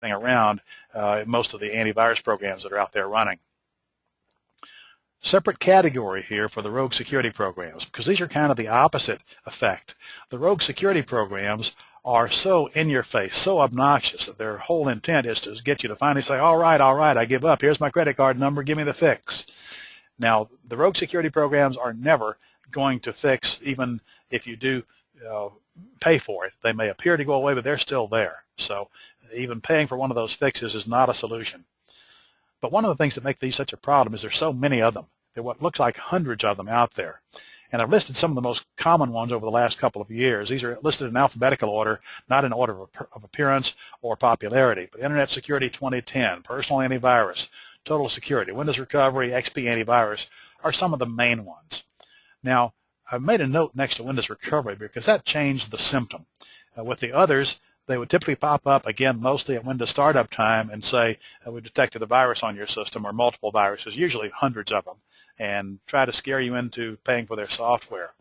around most of the antivirus programs that are out there running. Separate category here for the rogue security programs, because these are kind of the opposite effect. The rogue security programs are so in your face, so obnoxious, that their whole intent is to get you to finally say, all right, I give up. Here's my credit card number. Give me the fix. Now, the rogue security programs are never going to fix, even if you do pay for it. They may appear to go away, but they're still there. So even paying for one of those fixes is not a solution. But one of the things that make these such a problem is there's so many of them. There are what looks like hundreds of them out there. And I've listed some of the most common ones over the last couple of years. These are listed in alphabetical order, not in order of appearance or popularity. But Internet Security 2010, Personal Antivirus, Total Security, Windows Recovery, XP Antivirus are some of the main ones. Now, I've made a note next to Windows Recovery because that changed the symptom. With the others, they would typically pop up, again, mostly at Windows startup time and say, we detected a virus on your system, or multiple viruses, usually hundreds of them, and try to scare you into paying for their software.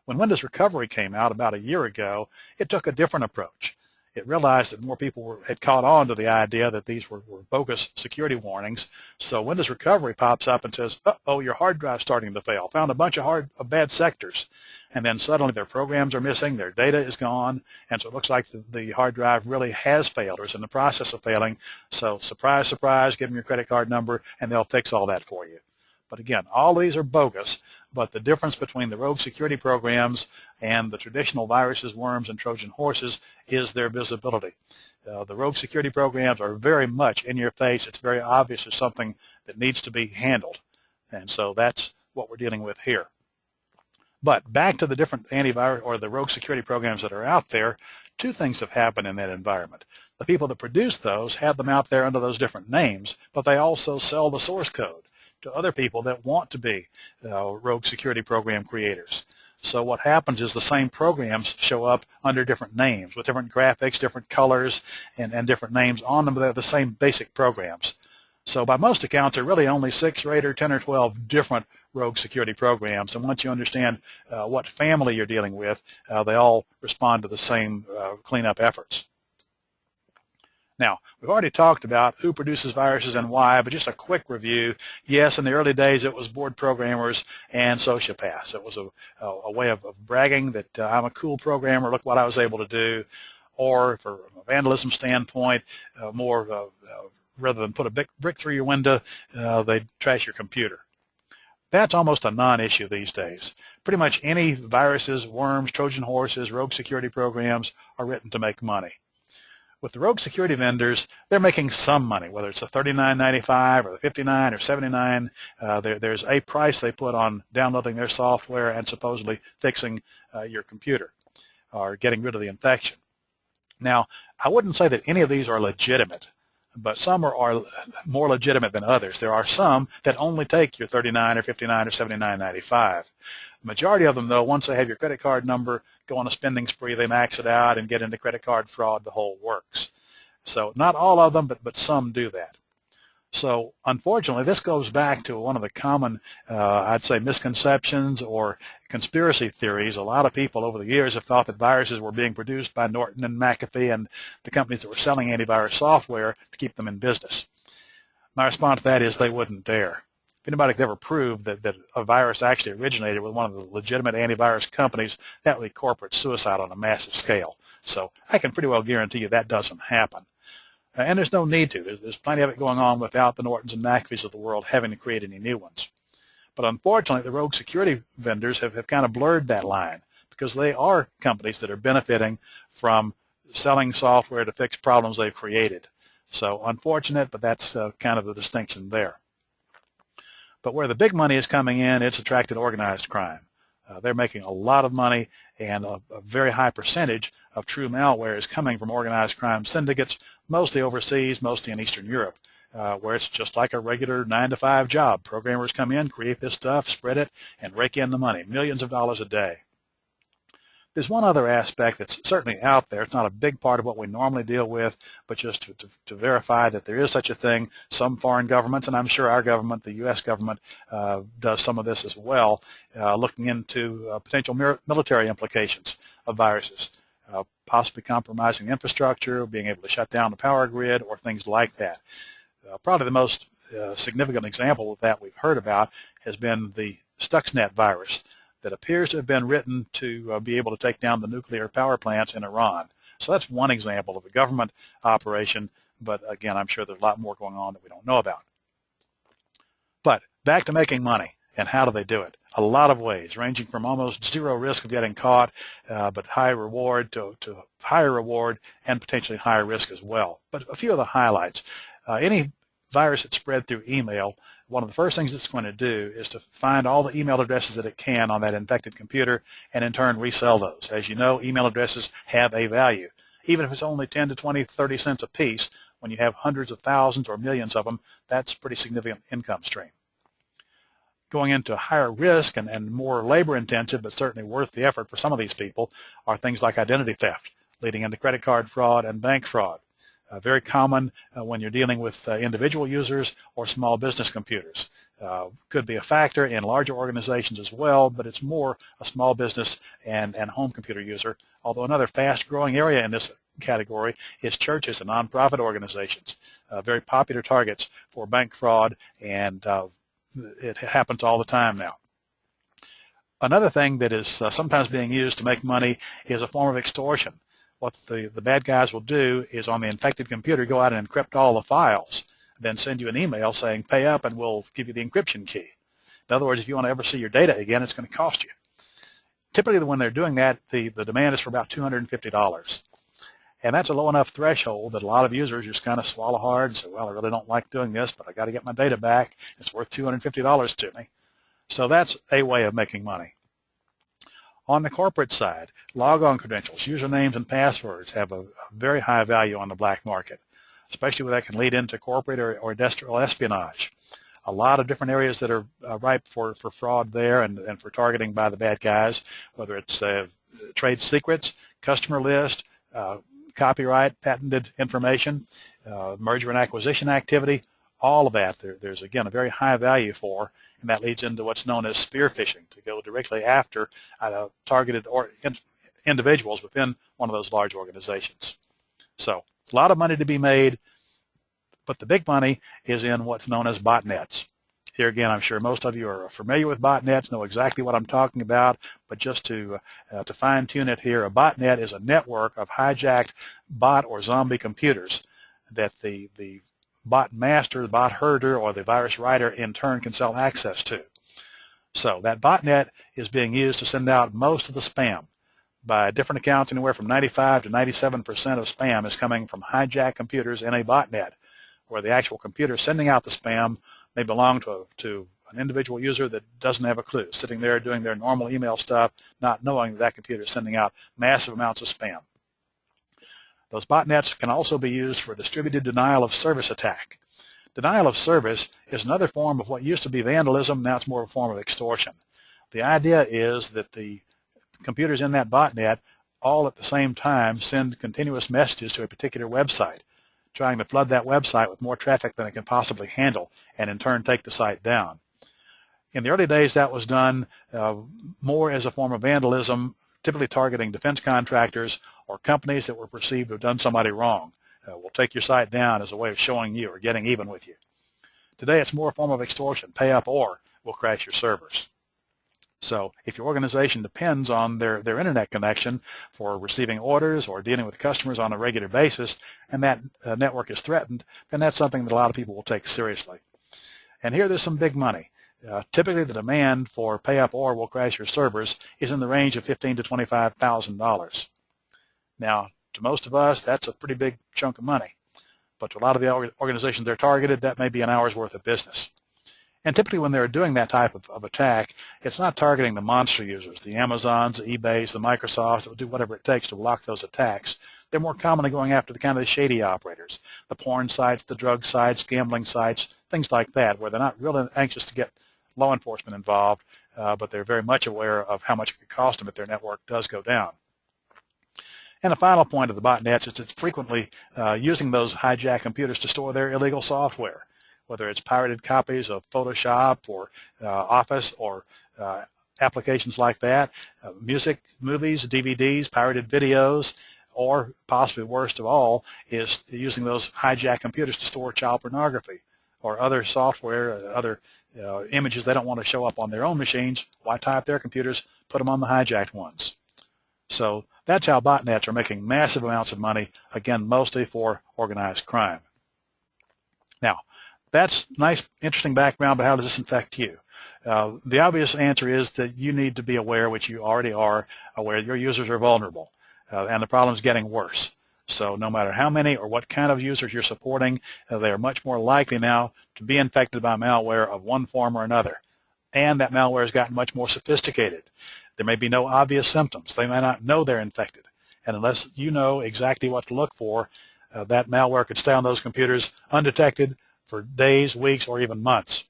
When Windows Recovery came out about a year ago, it took a different approach. It realized that more people had caught on to the idea that these were bogus security warnings. So Windows Recovery pops up and says, uh-oh, your hard drive's starting to fail. Found a bunch of bad sectors. And then suddenly their programs are missing, their data is gone, and so it looks like the hard drive really has failed or is in the process of failing. So surprise, surprise, give them your credit card number and they'll fix all that for you. But again, all these are bogus, but the difference between the rogue security programs and the traditional viruses, worms, and Trojan horses is their visibility. The rogue security programs are very much in your face. It's very obvious as something that needs to be handled. And so that's what we're dealing with here. But back to the different antivirus or the rogue security programs that are out there, two things have happened in that environment. The people that produce those have them out there under those different names, but they also sell the source code to other people that want to be rogue security program creators. So what happens is the same programs show up under different names with different graphics, different colors, and different names on them, but they're the same basic programs. So by most accounts, there are really only 6 or 8 or 10 or 12 different rogue security programs. And once you understand what family you're dealing with, they all respond to the same cleanup efforts. Now, we've already talked about who produces viruses and why, but just a quick review. Yes, in the early days, it was bored programmers and sociopaths. It was a way of bragging that I'm a cool programmer, look what I was able to do. Or, from a vandalism standpoint, rather than put a brick through your window, they'd trash your computer. That's almost a non-issue these days. Pretty much any viruses, worms, Trojan horses, rogue security programs are written to make money. With the rogue security vendors, they're making some money, whether it's the $39.95 or the $59 or $79. There's a price they put on downloading their software and supposedly fixing your computer or getting rid of the infection. Now, I wouldn't say that any of these are legitimate, but some are more legitimate than others. There are some that only take your $39 or $59 or $79.95. The majority of them, though, once they have your credit card number, go on a spending spree, they max it out and get into credit card fraud, the whole works. So not all of them, but some do that. So unfortunately, this goes back to one of the common, I'd say, misconceptions or conspiracy theories. A lot of people over the years have thought that viruses were being produced by Norton and McAfee and the companies that were selling antivirus software to keep them in business. My response to that is they wouldn't dare. If anybody could ever prove that a virus actually originated with one of the legitimate antivirus companies, that would be corporate suicide on a massive scale. So I can pretty well guarantee you that doesn't happen. And there's no need to. There's plenty of it going on without the Nortons and McAfees of the world having to create any new ones. But unfortunately, the rogue security vendors have kind of blurred that line because they are companies that are benefiting from selling software to fix problems they've created. So unfortunate, but that's kind of the distinction there. But where the big money is coming in, it's attracted organized crime. They're making a lot of money, and a very high percentage of true malware is coming from organized crime syndicates, mostly overseas, mostly in Eastern Europe, where it's just like a regular 9-to-5 job. Programmers come in, create this stuff, spread it, and rake in the money, millions of dollars a day. There's one other aspect that's certainly out there. It's not a big part of what we normally deal with, but just to verify that there is such a thing. Some foreign governments, and I'm sure our government, the U.S. government, does some of this as well, looking into potential military implications of viruses. possibly compromising infrastructure, being able to shut down the power grid, or things like that. Probably the most significant example of that we've heard about has been the Stuxnet virus that appears to have been written to be able to take down the nuclear power plants in Iran. So that's one example of a government operation, but again, I'm sure there's a lot more going on that we don't know about. But back to making money, and how do they do it? A lot of ways, ranging from almost zero risk of getting caught, but high reward to higher reward and potentially higher risk as well. But a few of the highlights. Any virus that's spread through email, one of the first things it's going to do is to find all the email addresses that it can on that infected computer and in turn resell those. As you know, email addresses have a value. Even if it's only 10 to 20, 30 cents a piece, when you have hundreds of thousands or millions of them, that's a pretty significant income stream. Going into higher risk and more labor intensive, but certainly worth the effort for some of these people, are things like identity theft, leading into credit card fraud and bank fraud. Very common when you're dealing with individual users or small business computers. Could be a factor in larger organizations as well, but it's more a small business and home computer user. Although another fast-growing area in this category is churches and nonprofit organizations, very popular targets for bank fraud, and it happens all the time now. Another thing that is sometimes being used to make money is a form of extortion. What the bad guys will do is on the infected computer go out and encrypt all the files, then send you an email saying pay up and we'll give you the encryption key. In other words, if you want to ever see your data again, it's going to cost you. Typically when they're doing that, the demand is for about $250. And that's a low enough threshold that a lot of users just kind of swallow hard and say, well, I really don't like doing this, but I got to get my data back. It's worth $250 to me. So that's a way of making money. On the corporate side, logon credentials, usernames, and passwords have a very high value on the black market, especially when that can lead into corporate or industrial espionage. A lot of different areas that are ripe for fraud there and for targeting by the bad guys, whether it's trade secrets, customer list, copyright, patented information, merger and acquisition activity, all of that there's again a very high value for, and that leads into what's known as spear phishing, to go directly after targeted individuals within one of those large organizations. So a lot of money to be made, but the big money is in what's known as botnets. Here again, I'm sure most of you are familiar with botnets, know exactly what I'm talking about, but just to fine-tune it here, a botnet is a network of hijacked bot or zombie computers that the bot master, the bot herder, or the virus writer in turn can sell access to. So that botnet is being used to send out most of the spam. By different accounts, anywhere from 95 to 97% of spam is coming from hijacked computers in a botnet, where the actual computer sending out the spam may belong to an individual user that doesn't have a clue, sitting there doing their normal email stuff, not knowing that computer is sending out massive amounts of spam. Those botnets can also be used for distributed denial of service attack. Denial of service is another form of what used to be vandalism, now it's more of a form of extortion. The idea is that the computers in that botnet all at the same time send continuous messages to a particular website, trying to flood that website with more traffic than it can possibly handle, and in turn take the site down. In the early days, that was done more as a form of vandalism, typically targeting defense contractors or companies that were perceived to have done somebody wrong. We'll take your site down as a way of showing you or getting even with you. Today, it's more a form of extortion. Pay up or we'll crash your servers. So if your organization depends on their internet connection for receiving orders or dealing with customers on a regular basis, and that network is threatened, then that's something that a lot of people will take seriously. And here there's some big money. Typically the demand for pay up or will crash your servers is in the range of $15,000 to $25,000. Now, to most of us, that's a pretty big chunk of money. But to a lot of the organizations they're targeted, that may be an hour's worth of business. And typically when they're doing that type of attack, it's not targeting the monster users, the Amazons, the eBays, the Microsofts that will do whatever it takes to block those attacks. They're more commonly going after the kind of the shady operators, the porn sites, the drug sites, gambling sites, things like that, where they're not really anxious to get law enforcement involved, but they're very much aware of how much it could cost them if their network does go down. And the final point of the botnets is it's frequently using those hijacked computers to store their illegal software, whether it's pirated copies of Photoshop or Office or applications like that, music, movies, DVDs, pirated videos, or possibly worst of all is using those hijacked computers to store child pornography or other software, other images they don't want to show up on their own machines. Why tie up their computers, put them on the hijacked ones? So that's how botnets are making massive amounts of money, again, mostly for organized crime. Now, that's nice, interesting background, but how does this affect you? The obvious answer is that you need to be aware, which you already are, aware your users are vulnerable, and the problem is getting worse. So no matter how many or what kind of users you're supporting, they are much more likely now to be infected by malware of one form or another. And that malware has gotten much more sophisticated. There may be no obvious symptoms. They may not know they're infected. And unless you know exactly what to look for, that malware could stay on those computers undetected for days, weeks, or even months.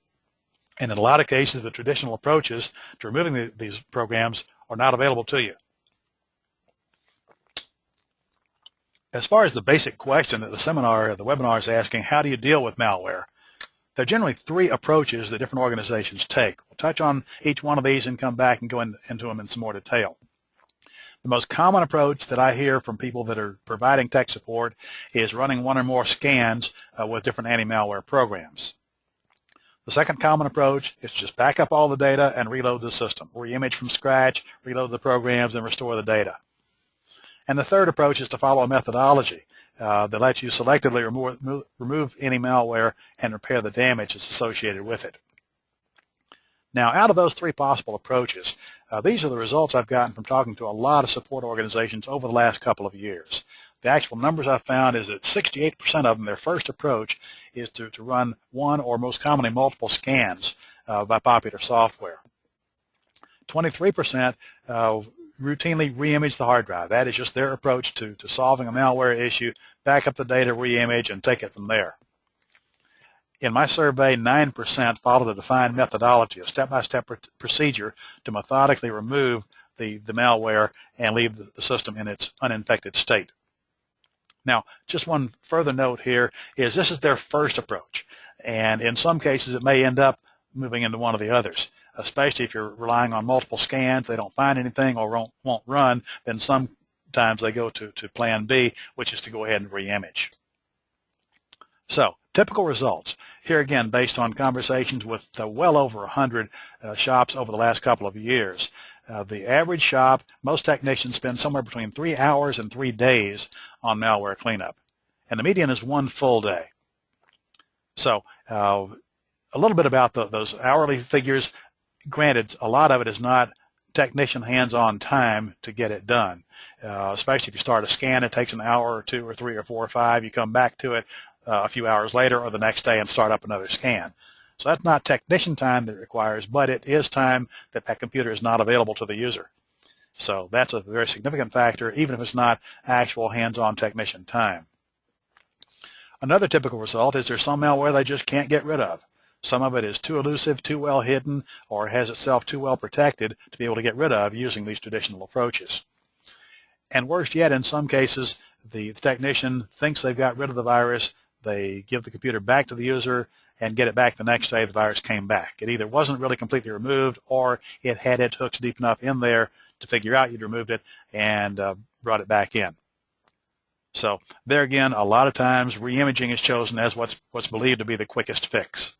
And in a lot of cases, the traditional approaches to removing these programs are not available to you. As far as the basic question that the webinar is asking, how do you deal with malware? There are generally three approaches that different organizations take. We'll touch on each one of these and come back and go into them in some more detail. The most common approach that I hear from people that are providing tech support is running one or more scans with different anti-malware programs. The second common approach is to just back up all the data and reload the system. Re-image from scratch, reload the programs, and restore the data. And the third approach is to follow a methodology that lets you selectively remove any malware and repair the damage that's associated with it. Now, out of those three possible approaches, these are the results I've gotten from talking to a lot of support organizations over the last couple of years. The actual numbers I've found is that 68% of them, their first approach is to run one or most commonly multiple scans by popular software. 23% routinely re-image the hard drive. That is just their approach to solving a malware issue, back up the data, re-image, and take it from there. In my survey, 9% followed a defined methodology, a step-by-step procedure to methodically remove the malware and leave the system in its uninfected state. Now, just one further note here is this is their first approach, and in some cases it may end up moving into one of the others, especially if you're relying on multiple scans, they don't find anything or won't run, then sometimes they go to plan B, which is to go ahead and re-image. So, typical results. Here again, based on conversations with well over 100 shops over the last couple of years. The average shop, most technicians spend somewhere between 3 hours and 3 days on malware cleanup. And the median is 1 full day. So a little bit about those hourly figures. Granted, a lot of it is not technician hands-on time to get it done. Especially if you start a scan, it takes an hour or 2 or 3 or 4 or 5. You come back to it a few hours later or the next day and start up another scan. So that's not technician time that it requires, but it is time that computer is not available to the user. So that's a very significant factor, even if it's not actual hands-on technician time. Another typical result is there's some malware they just can't get rid of. Some of it is too elusive, too well hidden, or has itself too well protected to be able to get rid of using these traditional approaches. And worse yet, in some cases, the technician thinks they've got rid of the virus, they give the computer back to the user, and get it back the next day the virus came back. It either wasn't really completely removed or it had its hooks deep enough in there to figure out you'd removed it and brought it back in. So there again, a lot of times re-imaging is chosen as what's believed to be the quickest fix.